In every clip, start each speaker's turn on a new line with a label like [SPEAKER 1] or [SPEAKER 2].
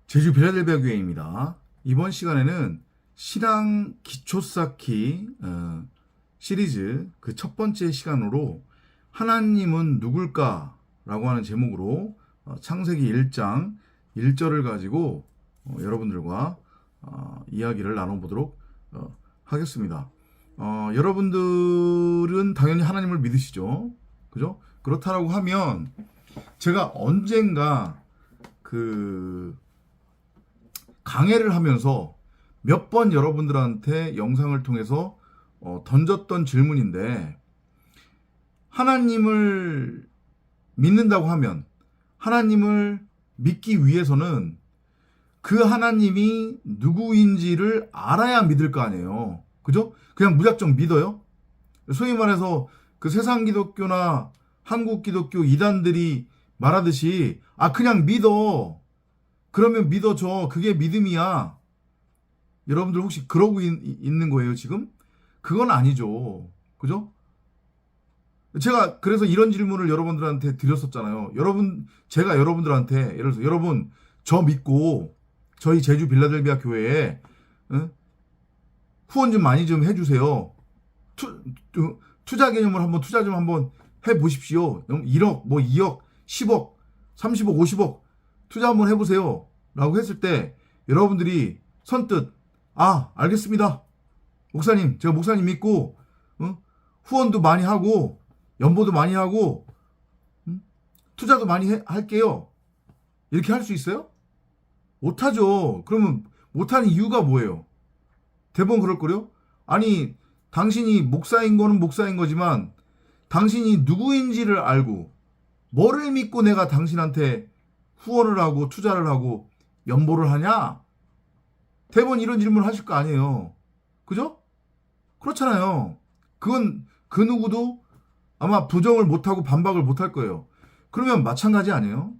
[SPEAKER 1] 제주 빌라델비아 교회입니다. 이번 시간에는 신앙 기초 쌓기 시리즈 그 첫 번째 시간으로 하나님은 누굴까? 라고 하는 제목으로 창세기 1장 1절을 가지고 여러분들과 이야기를 나눠보도록 하겠습니다. 여러분들은 당연히 하나님을 믿으시죠? 그죠? 그렇다라고 하면 제가 언젠가 강해를 하면서 몇 번 여러분들한테 영상을 통해서 던졌던 질문인데, 하나님을 믿는다고 하면, 하나님을 믿기 위해서는 그 하나님이 누구인지를 알아야 믿을 거 아니에요. 그죠? 그냥 무작정 믿어요? 소위 말해서 그 세상 기독교나 한국 기독교 이단들이 말하듯이 그냥 믿어. 그러면 믿어줘. 그게 믿음이야. 여러분들 혹시 그러고 있는 거예요, 지금? 그건 아니죠. 그죠? 제가 그래서 이런 질문을 여러분들한테 드렸었잖아요. 제가 여러분들한테, 예를 들어서, 여러분, 저 믿고, 저희 제주 빌라델비아 교회에, 후원 좀 많이 좀 해주세요. 투자 개념을 투자 좀 한번 해보십시오. 1억, 2억, 10억, 30억, 50억, 투자 한번 해보세요. 라고 했을 때 여러분들이 선뜻 알겠습니다. 목사님, 제가 목사님 믿고 후원도 많이 하고 연보도 많이 하고 투자도 많이 할게요. 이렇게 할 수 있어요? 못하죠. 그러면 못하는 이유가 뭐예요? 대부분 그럴 거요. 아니, 당신이 목사인 거는 목사인 거지만 당신이 누구인지를 알고 뭐를 믿고 내가 당신한테 후원을 하고 투자를 하고 연보를 하냐? 대부분 이런 질문을 하실 거 아니에요. 그죠? 그렇잖아요. 그건 그 누구도 아마 부정을 못하고 반박을 못할 거예요. 그러면 마찬가지 아니에요?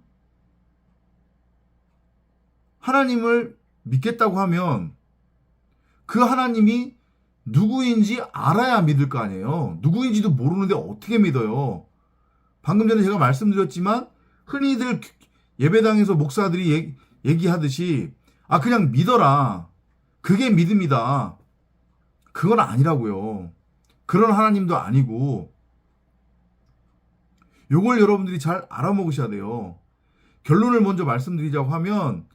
[SPEAKER 1] 하나님을 믿겠다고 하면 그 하나님이 누구인지 알아야 믿을 거 아니에요. 누구인지도 모르는데 어떻게 믿어요? 방금 전에 제가 말씀드렸지만 흔히들 예배당에서 목사들이 얘기하듯이 그냥 믿어라. 그게 믿음이다. 그건 아니라고요. 그런 하나님도 아니고, 요걸 여러분들이 잘 알아먹으셔야 돼요. 결론을 먼저 말씀드리자고 하면,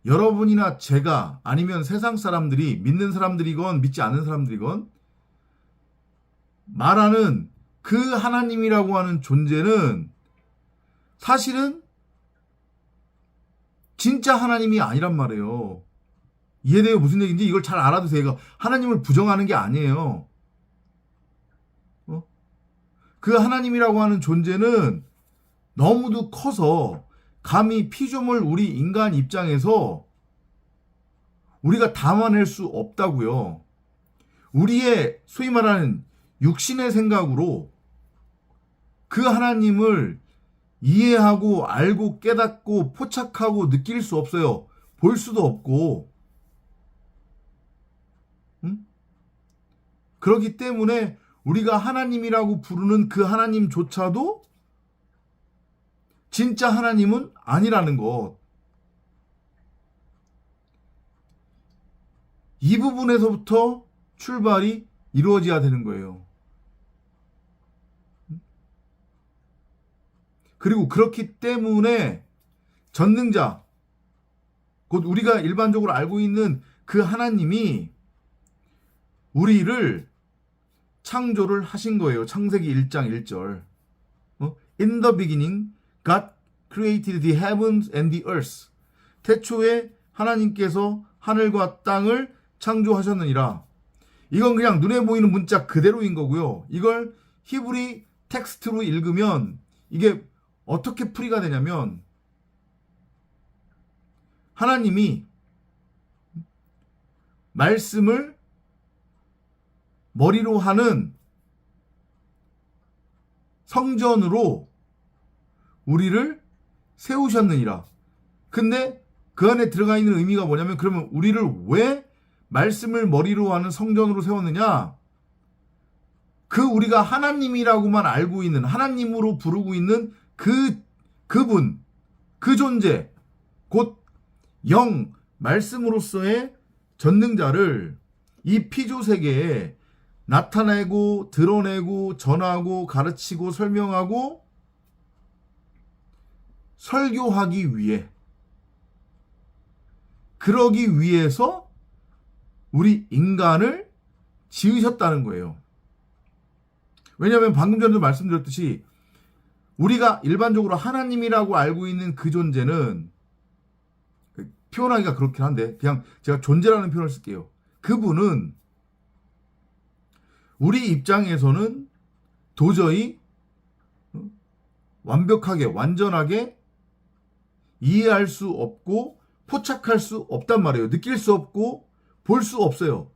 [SPEAKER 1] 여러분이나 제가 아니면 세상 사람들이, 믿는 사람들이건 믿지 않는 사람들이건 말하는 그 하나님이라고 하는 존재는 사실은 진짜 하나님이 아니란 말이에요. 이해돼요? 무슨 얘기인지 이걸 잘 알아두세요. 하나님을 부정하는 게 아니에요. 그 하나님이라고 하는 존재는 너무도 커서 감히 피조물 우리 인간 입장에서 우리가 담아낼 수 없다고요. 우리의 소위 말하는 육신의 생각으로 그 하나님을 이해하고 알고 깨닫고 포착하고 느낄 수 없어요. 볼 수도 없고. 그렇기 때문에 우리가 하나님이라고 부르는 그 하나님조차도 진짜 하나님은 아니라는 것. 이 부분에서부터 출발이 이루어져야 되는 거예요. 그리고 그렇기 때문에 전능자, 곧 우리가 일반적으로 알고 있는 그 하나님이 우리를 창조를 하신 거예요. 창세기 1장 1절. In the beginning, God created the heavens and the earth. 태초에 하나님께서 하늘과 땅을 창조하셨느니라. 이건 그냥 눈에 보이는 문자 그대로인 거고요. 이걸 히브리 텍스트로 읽으면 이게 어떻게 풀이가 되냐면, 하나님이 말씀을 머리로 하는 성전으로 우리를 세우셨느니라. 근데 그 안에 들어가 있는 의미가 뭐냐면, 그러면 우리를 왜 말씀을 머리로 하는 성전으로 세웠느냐? 그 우리가 하나님이라고만 알고 있는, 하나님으로 부르고 있는 그분, 그 존재, 곧 영 말씀으로서의 전능자를 이 피조 세계에 나타내고 드러내고 전하고 가르치고 설명하고 설교하기 위해, 그러기 위해서 우리 인간을 지으셨다는 거예요. 왜냐하면 방금 전에도 말씀드렸듯이 우리가 일반적으로 하나님이라고 알고 있는 그 존재는, 표현하기가 그렇긴 한데 그냥 제가 존재라는 표현을 쓸게요. 그분은 우리 입장에서는 도저히 완벽하게 완전하게 이해할 수 없고 포착할 수 없단 말이에요. 느낄 수 없고 볼 수 없어요.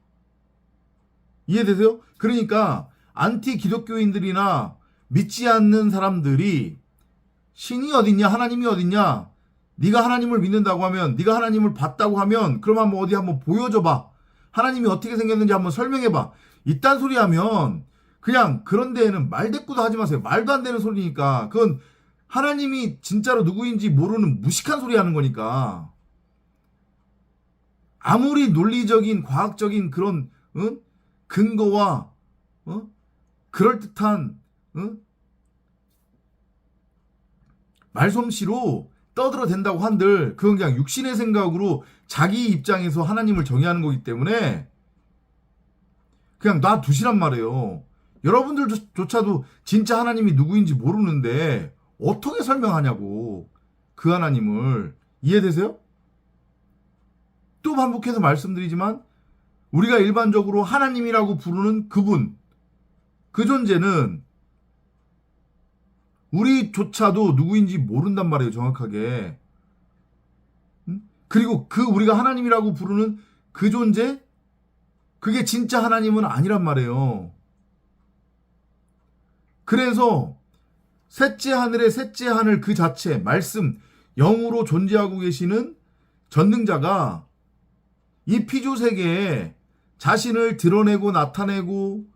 [SPEAKER 1] 이해되세요? 그러니까 안티 기독교인들이나 믿지 않는 사람들이 신이 어딨냐, 하나님이 어딨냐, 네가 하나님을 믿는다고 하면, 네가 하나님을 봤다고 하면 그럼 한번 어디 한번 보여줘봐, 하나님이 어떻게 생겼는지 한번 설명해봐, 이딴 소리 하면 그냥 그런 데에는 말대꾸도 하지 마세요. 말도 안 되는 소리니까. 그건 하나님이 진짜로 누구인지 모르는 무식한 소리 하는 거니까. 아무리 논리적인 과학적인 그런 근거와 그럴듯한 말솜씨로 떠들어댄다고 한들 그건 그냥 육신의 생각으로 자기 입장에서 하나님을 정의하는 거기 때문에 그냥 놔두시란 말이에요. 여러분들조차도 진짜 하나님이 누구인지 모르는데 어떻게 설명하냐고, 그 하나님을. 이해되세요? 또 반복해서 말씀드리지만 우리가 일반적으로 하나님이라고 부르는 그분, 그 존재는 우리조차도 누구인지 모른단 말이에요, 정확하게. 그리고 그 우리가 하나님이라고 부르는 그 존재, 그게 진짜 하나님은 아니란 말이에요. 그래서 셋째 하늘의 셋째 하늘 그 자체, 말씀, 영으로 존재하고 계시는 전능자가 이 피조 세계에 자신을 드러내고 나타내고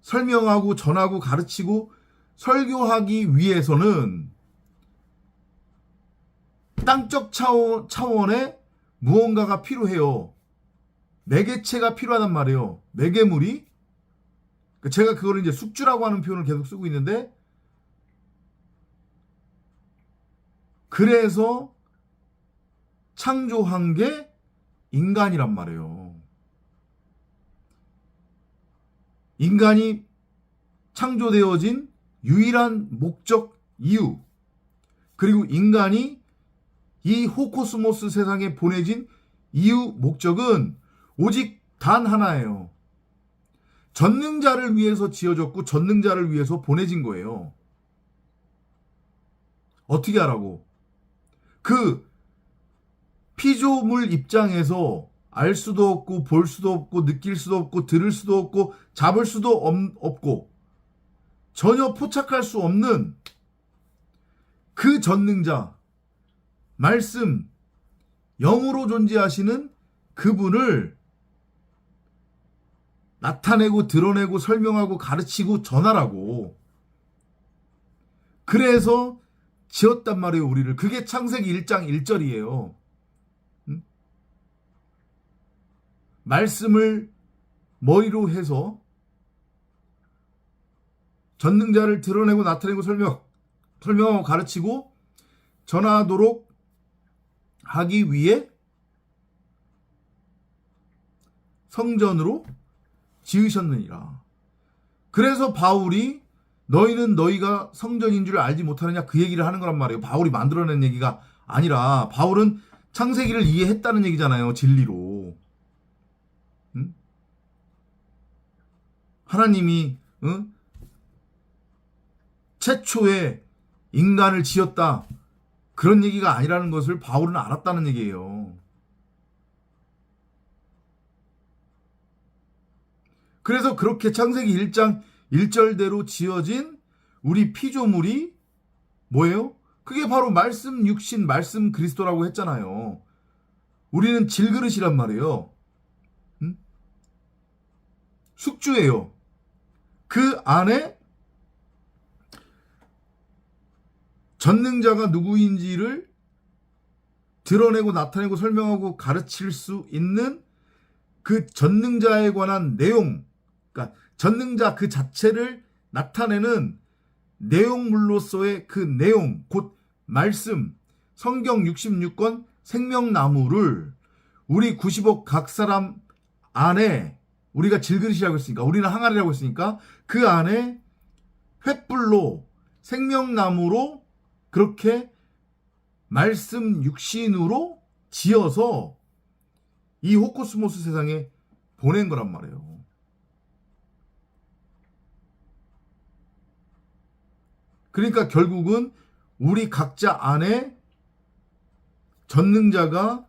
[SPEAKER 1] 설명하고 전하고 가르치고 설교하기 위해서는 땅적 차원의 무언가가 필요해요. 매개체가 필요하단 말이에요. 매개물이. 제가 그거를 이제 숙주라고 하는 표현을 계속 쓰고 있는데, 그래서 창조한 게 인간이란 말이에요. 인간이 창조되어진 유일한 목적, 이유, 그리고 인간이 이 호코스모스 세상에 보내진 이유, 목적은 오직 단 하나예요. 전능자를 위해서 지어졌고 전능자를 위해서 보내진 거예요. 어떻게 하라고? 그 피조물 입장에서 알 수도 없고 볼 수도 없고 느낄 수도 없고 들을 수도 없고 잡을 수도 없고 전혀 포착할 수 없는 그 전능자, 말씀, 영으로 존재하시는 그분을 나타내고 드러내고 설명하고 가르치고 전하라고. 그래서 지었단 말이에요, 우리를. 그게 창세기 1장 1절이에요. 말씀을 머리로 해서 전능자를 드러내고 나타내고 설명하고 가르치고 전하도록 하기 위해 성전으로 지으셨느니라. 그래서 바울이 너희는 너희가 성전인 줄 알지 못하느냐, 그 얘기를 하는 거란 말이에요. 바울이 만들어낸 얘기가 아니라 바울은 창세기를 이해했다는 얘기잖아요, 진리로. 하나님이 최초에 인간을 지었다, 그런 얘기가 아니라는 것을 바울은 알았다는 얘기예요. 그래서 그렇게 창세기 1장 1절대로 지어진 우리 피조물이 뭐예요? 그게 바로 말씀 육신, 말씀 그리스도라고 했잖아요. 우리는 질그릇이란 말이에요. 숙주예요. 그 안에 전능자가 누구인지를 드러내고 나타내고 설명하고 가르칠 수 있는 그 전능자에 관한 내용, 그러니까 전능자 그 자체를 나타내는 내용물로서의 그 내용, 곧 말씀, 성경 66권 생명나무를 우리 90억 각 사람 안에, 우리가 질그릇이라고 했으니까, 우리는 항아리라고 했으니까 그 안에 횃불로 생명나무로 그렇게 말씀 육신으로 지어서 이 호코스모스 세상에 보낸 거란 말이에요. 그러니까 결국은 우리 각자 안에 전능자가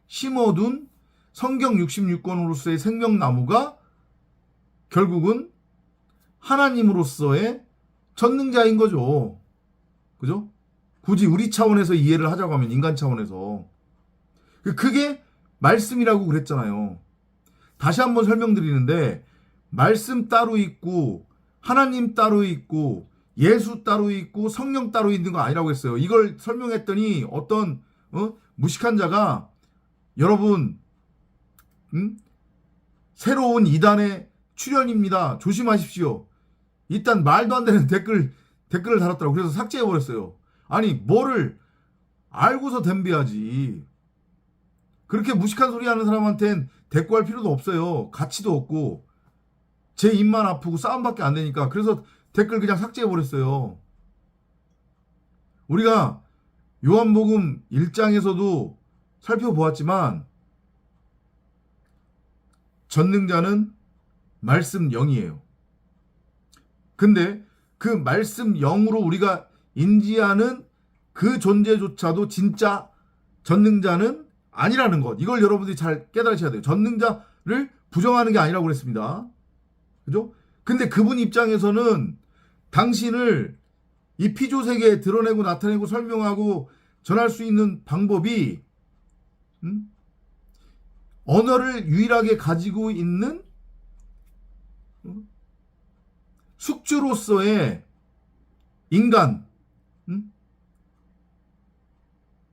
[SPEAKER 1] 심어둔 성경 66권으로서의 생명나무가 결국은 하나님으로서의 전능자인 거죠. 그죠? 굳이 우리 차원에서 이해를 하자고 하면, 인간 차원에서. 그게 말씀이라고 그랬잖아요. 다시 한번 설명드리는데, 말씀 따로 있고 하나님 따로 있고 예수 따로 있고 성령 따로 있는 거 아니라고 했어요. 이걸 설명했더니 어떤 무식한 자가, 여러분 새로운 이단의 출현입니다, 조심하십시오, 일단 말도 안 되는 댓글을 달았더라고. 그래서 삭제해버렸어요. 아니, 뭐를 알고서 덤벼야지. 그렇게 무식한 소리 하는 사람한텐 대꾸할 필요도 없어요. 가치도 없고 제 입만 아프고 싸움밖에 안 되니까. 그래서 댓글 그냥 삭제해버렸어요. 우리가 요한복음 1장에서도 살펴보았지만 전능자는 말씀 영이에요. 근데 그 말씀 영으로 우리가 인지하는 그 존재조차도 진짜 전능자는 아니라는 것, 이걸 여러분들이 잘 깨달으셔야 돼요. 전능자를 부정하는 게 아니라고 그랬습니다. 그죠? 근데 그분 입장에서는 당신을 이 피조세계에 드러내고 나타내고 설명하고 전할 수 있는 방법이 언어를 유일하게 가지고 있는 숙주로서의 인간,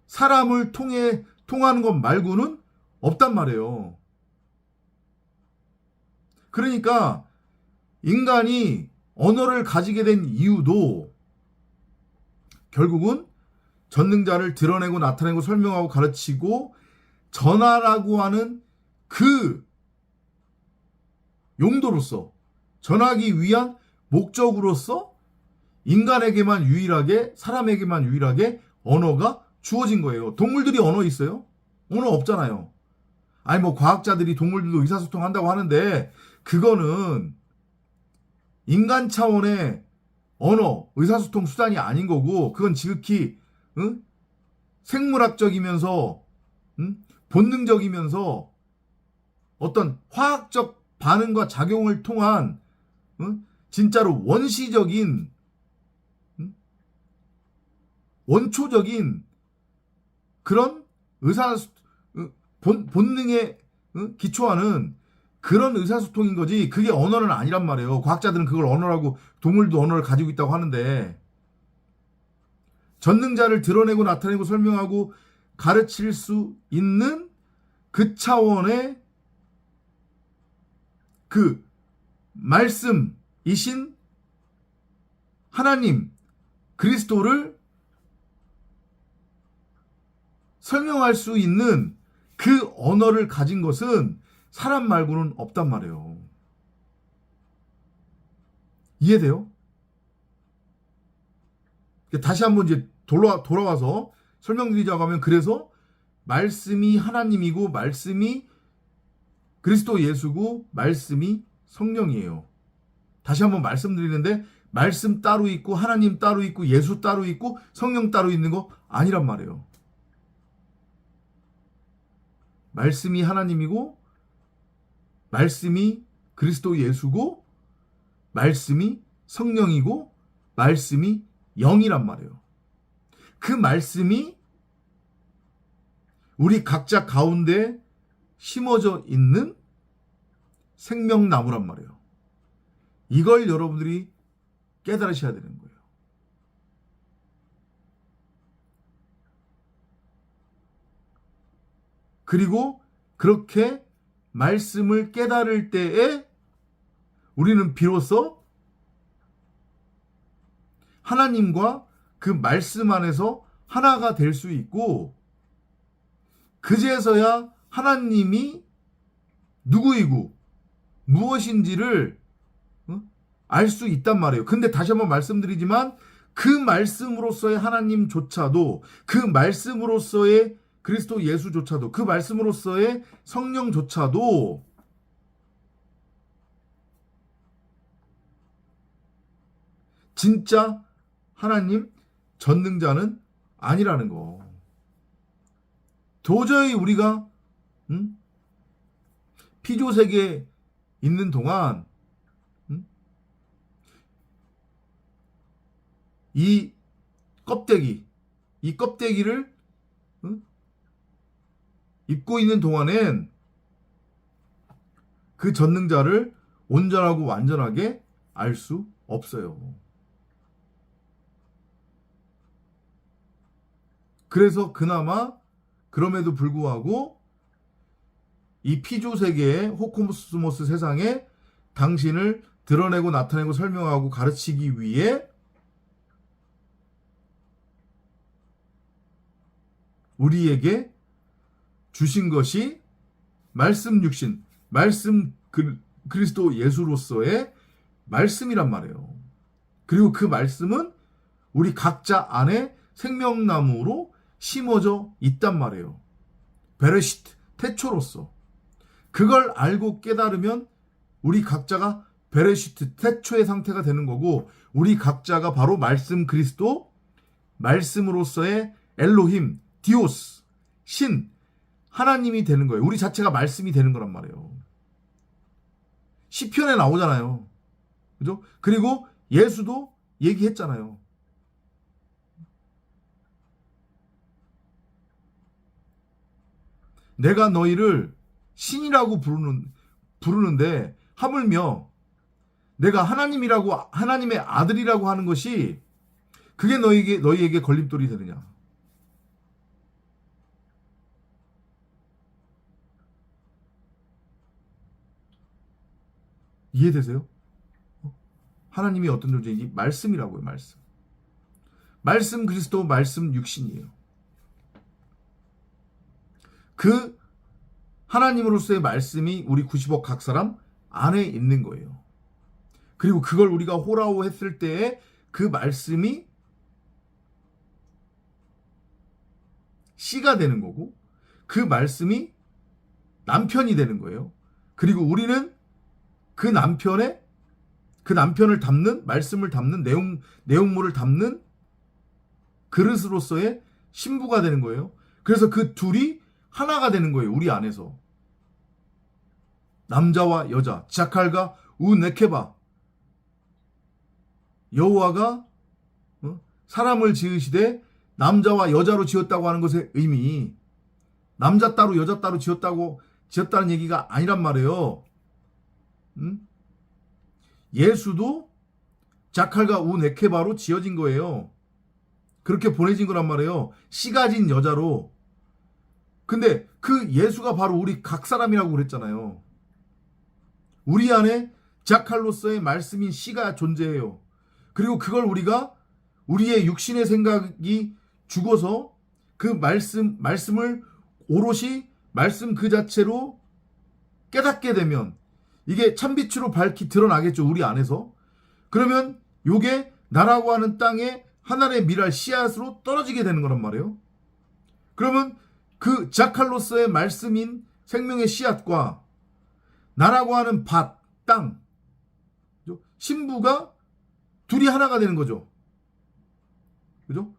[SPEAKER 1] 사람을 통하는 것 말고는 없단 말이에요. 그러니까 인간이 언어를 가지게 된 이유도 결국은 전능자를 드러내고 나타내고 설명하고 가르치고 전하라고 하는 그 용도로서, 전하기 위한 목적으로서 인간에게만 유일하게, 사람에게만 유일하게 언어가 주어진 거예요. 동물들이 언어 있어요? 언어 없잖아요. 아니 뭐 과학자들이 동물들도 의사소통한다고 하는데 그거는 인간 차원의 언어, 의사소통 수단이 아닌 거고, 그건 지극히 생물학적이면서 본능적이면서 어떤 화학적 반응과 작용을 통한 진짜로 원시적인 원초적인 그런 본능에 기초하는 그런 의사소통인 거지, 그게 언어는 아니란 말이에요. 과학자들은 그걸 언어라고, 동물도 언어를 가지고 있다고 하는데, 전능자를 드러내고 나타내고 설명하고 가르칠 수 있는 그 차원의 그 말씀이신 하나님 그리스도를 설명할 수 있는 그 언어를 가진 것은 사람 말고는 없단 말이에요. 이해돼요? 다시 한번 이제 돌아와서 설명드리자고 하면, 그래서 말씀이 하나님이고 말씀이 그리스도 예수고 말씀이 성령이에요. 다시 한번 말씀드리는데, 말씀 따로 있고 하나님 따로 있고 예수 따로 있고 성령 따로 있는 거 아니란 말이에요. 말씀이 하나님이고 말씀이 그리스도 예수고 말씀이 성령이고 말씀이 영이란 말이에요. 그 말씀이 우리 각자 가운데 심어져 있는 생명나무란 말이에요. 이걸 여러분들이 깨달으셔야 되는 거예요. 그리고 그렇게 말씀을 깨달을 때에 우리는 비로소 하나님과 그 말씀 안에서 하나가 될 수 있고, 그제서야 하나님이 누구이고 무엇인지를 알 수 있단 말이에요. 근데 다시 한번 말씀드리지만 그 말씀으로서의 하나님조차도, 그 말씀으로서의 그리스도 예수조차도, 그 말씀으로서의 성령조차도 진짜 하나님 전능자는 아니라는 거. 도저히 우리가 피조세계에 있는 동안 이 껍데기를 입고 있는 동안엔 그 전능자를 온전하고 완전하게 알 수 없어요. 그래서 그나마 그럼에도 불구하고 이 피조세계의 호코스모스 세상에 당신을 드러내고 나타내고 설명하고 가르치기 위해 우리에게 주신 것이 말씀 육신, 말씀 그리스도 예수로서의 말씀이란 말이에요. 그리고 그 말씀은 우리 각자 안에 생명나무로 심어져 있단 말이에요. 베레시트, 태초로서. 그걸 알고 깨달으면 우리 각자가 베레시트, 태초의 상태가 되는 거고, 우리 각자가 바로 말씀 그리스도, 말씀으로서의 엘로힘, 디오스, 신, 하나님이 되는 거예요. 우리 자체가 말씀이 되는 거란 말이에요. 시편에 나오잖아요. 그죠? 그리고 예수도 얘기했잖아요. 내가 너희를 신이라고 부르는데 하물며 내가 하나님의 아들이라고 하는 것이 그게 너희에게 걸림돌이 되느냐? 이해되세요? 하나님이 어떤 존재인지 말씀이라고요, 말씀. 말씀 그리스도, 말씀 육신이에요. 그 하나님으로서의 말씀이 우리 90억 각 사람 안에 있는 거예요. 그리고 그걸 우리가 호라오 했을 때에 그 말씀이 씨가 되는 거고, 그 말씀이 남편이 되는 거예요. 그리고 우리는 그 남편을 담는, 말씀을 담는, 내용물을 담는 그릇으로서의 신부가 되는 거예요. 그래서 그 둘이 하나가 되는 거예요. 우리 안에서. 남자와 여자, 자칼과 우네케바. 여호와가 사람을 지으시되 남자와 여자로 지었다고 하는 것의 의미, 남자 따로 여자 따로 지었다는 얘기가 아니란 말이에요. 예수도 자칼과 우네케바로 지어진 거예요. 그렇게 보내진 거란 말이에요. 씨 가진 여자로. 근데 그 예수가 바로 우리 각 사람이라고 그랬잖아요. 우리 안에 자칼로서의 말씀인 씨가 존재해요. 그리고 그걸 우리가 우리의 육신의 생각이 죽어서 그 말씀을 오롯이 말씀 그 자체로 깨닫게 되면 이게 참빛으로 밝히 드러나겠죠. 우리 안에서. 그러면 요게 나라고 하는 땅에 하나님의 미랄 씨앗으로 떨어지게 되는 거란 말이에요. 그러면 그 자칼로서의 말씀인 생명의 씨앗과 나라고 하는 밭, 땅, 신부가 둘이 하나가 되는 거죠. 그죠?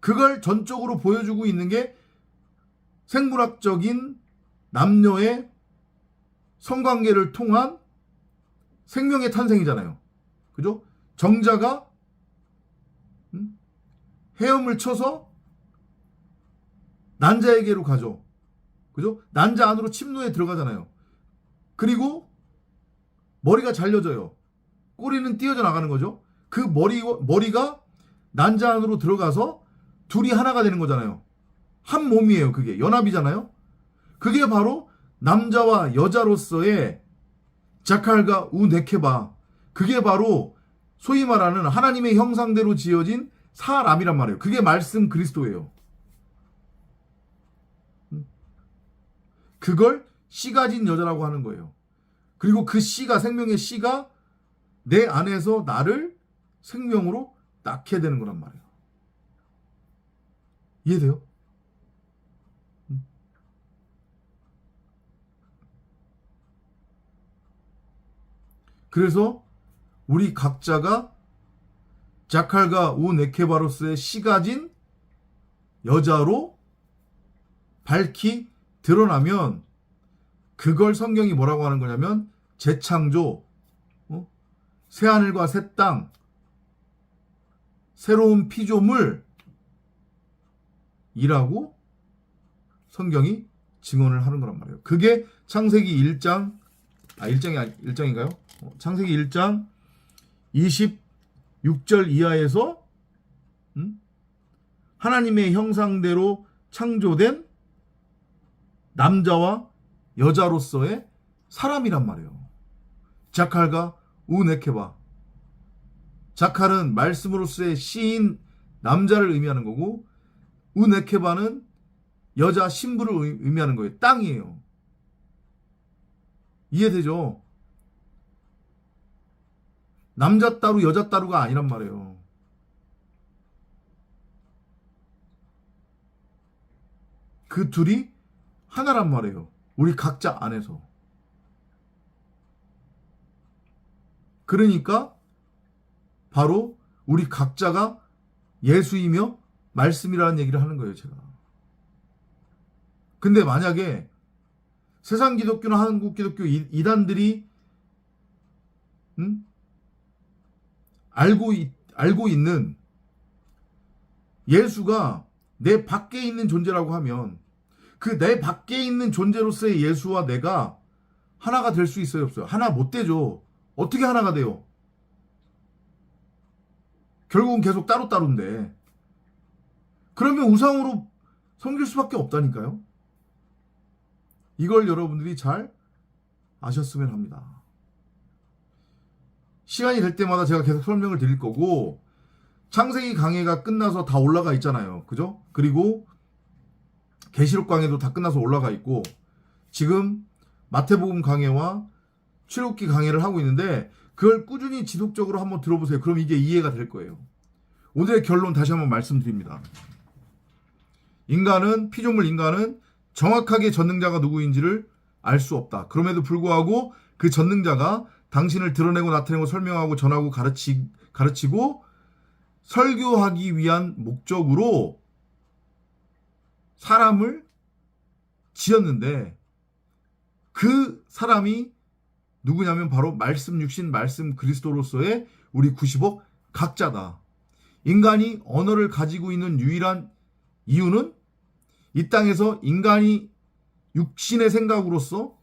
[SPEAKER 1] 그걸 전적으로 보여주고 있는 게 생물학적인 남녀의 성관계를 통한 생명의 탄생이잖아요. 그죠? 정자가 헤엄을 쳐서 난자에게로 가죠. 그죠? 난자 안으로 침노에 들어가잖아요. 그리고 머리가 잘려져요. 꼬리는 띄어져 나가는 거죠. 그 머리가 난자 안으로 들어가서 둘이 하나가 되는 거잖아요. 한 몸이에요. 그게 연합이잖아요. 그게 바로 남자와 여자로서의 자칼과 우네케바, 그게 바로 소위 말하는 하나님의 형상대로 지어진 사람이란 말이에요. 그게 말씀 그리스도예요. 그걸 씨 가진 여자라고 하는 거예요. 그리고 그 씨가, 생명의 씨가 내 안에서 나를 생명으로 낳게 되는 거란 말이에요. 이해돼요? 그래서 우리 각자가 자칼과 우네케바로스의 씨 가진 여자로 밝히 드러나면 그걸 성경이 뭐라고 하는 거냐면 재창조, 새하늘과 새 땅, 새로운 피조물이라고 성경이 증언을 하는 거란 말이에요. 그게 창세기 1장, 1장인가요? 창세기 1장 26절 이하에서 하나님의 형상대로 창조된 남자와 여자로서의 사람이란 말이에요. 자칼과 우네케바. 자칼은 말씀으로서의 씨인 남자를 의미하는 거고, 우네케바는 여자 신부를 의미하는 거예요. 땅이에요. 이해되죠? 남자 따로 여자 따로가 아니란 말이에요. 그 둘이 하나란 말이에요. 우리 각자 안에서. 그러니까 바로 우리 각자가 예수이며 말씀이라는 얘기를 하는 거예요, 제가. 근데 만약에 세상 기독교나 한국 기독교 이단들이 알고 있는 예수가 내 밖에 있는 존재라고 하면 그 내 밖에 있는 존재로서의 예수와 내가 하나가 될 수 있어요, 없어요? 하나 못 되죠. 어떻게 하나가 돼요? 결국은 계속 따로따로인데. 그러면 우상으로 섬길 수밖에 없다니까요. 이걸 여러분들이 잘 아셨으면 합니다. 시간이 될 때마다 제가 계속 설명을 드릴 거고, 창세기 강해가 끝나서 다 올라가 있잖아요. 그죠? 그리고 계시록 강해도 다 끝나서 올라가 있고, 지금 마태복음 강해와 출애굽기 강해를 하고 있는데, 그걸 꾸준히 지속적으로 한번 들어보세요. 그럼 이게 이해가 될 거예요. 오늘의 결론 다시 한번 말씀드립니다. 피조물 인간은 정확하게 전능자가 누구인지를 알 수 없다. 그럼에도 불구하고 그 전능자가 당신을 드러내고 나타내고 설명하고 전하고 가르치고 설교하기 위한 목적으로 사람을 지었는데, 그 사람이 누구냐면 바로 말씀 육신 말씀 그리스도로서의 우리 90억 각자다. 인간이 언어를 가지고 있는 유일한 이유는 이 땅에서 인간이 육신의 생각으로서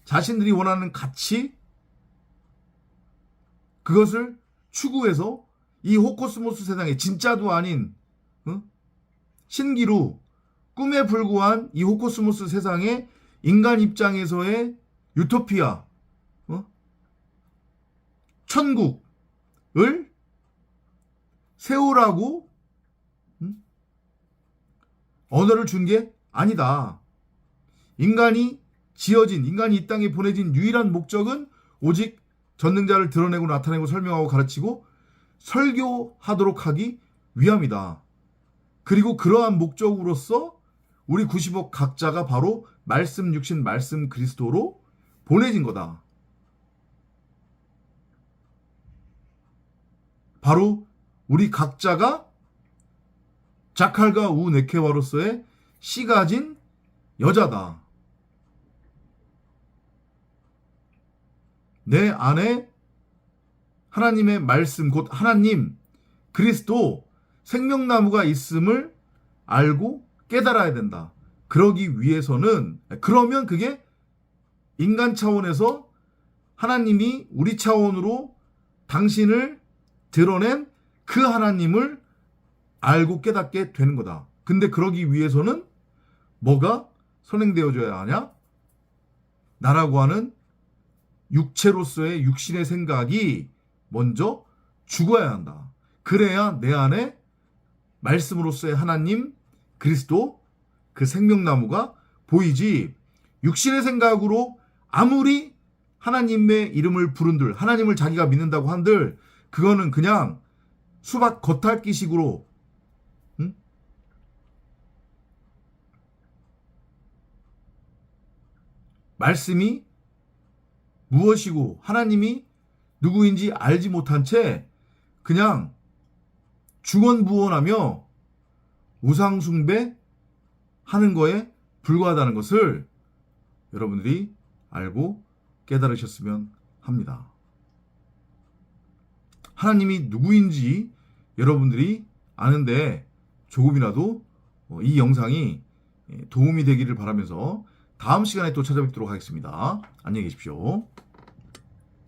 [SPEAKER 1] 자신들이 원하는 가치, 그것을 추구해서 이 호코스모스 세상에 진짜도 아닌 신기루, 꿈에 불과한 이 호코스모스 세상에 인간 입장에서의 유토피아, 천국을 세우라고 언어를 준 게 아니다. 인간이 이 땅에 보내진 유일한 목적은 오직 전능자를 드러내고 나타내고 설명하고 가르치고 설교하도록 하기 위함이다. 그리고 그러한 목적으로서 우리 90억 각자가 바로 말씀 육신 말씀 그리스도로 보내진 거다. 바로 우리 각자가 자칼과 우네케와로서의 씨 가진 여자다. 내 안에 하나님의 말씀, 곧 하나님, 그리스도, 생명나무가 있음을 알고 깨달아야 된다. 그러기 위해서는, 그러면 그게 인간 차원에서 하나님이 우리 차원으로 당신을 드러낸 그 하나님을 알고 깨닫게 되는 거다. 근데 그러기 위해서는 뭐가 선행되어져야 하냐? 나라고 하는 육체로서의 육신의 생각이 먼저 죽어야 한다. 그래야 내 안에 말씀으로서의 하나님, 그리스도, 그 생명나무가 보이지. 육신의 생각으로 아무리 하나님의 이름을 부른들, 하나님을 자기가 믿는다고 한들 그거는 그냥 수박 겉핥기식으로 말씀이 무엇이고 하나님이 누구인지 알지 못한 채 그냥 중언부언하며 우상숭배 하는 거에 불과하다는 것을 여러분들이 알고 깨달으셨으면 합니다. 하나님이 누구인지 여러분들이 아는데 조금이라도 이 영상이 도움이 되기를 바라면서 다음 시간에 또 찾아뵙도록 하겠습니다. 안녕히 계십시오.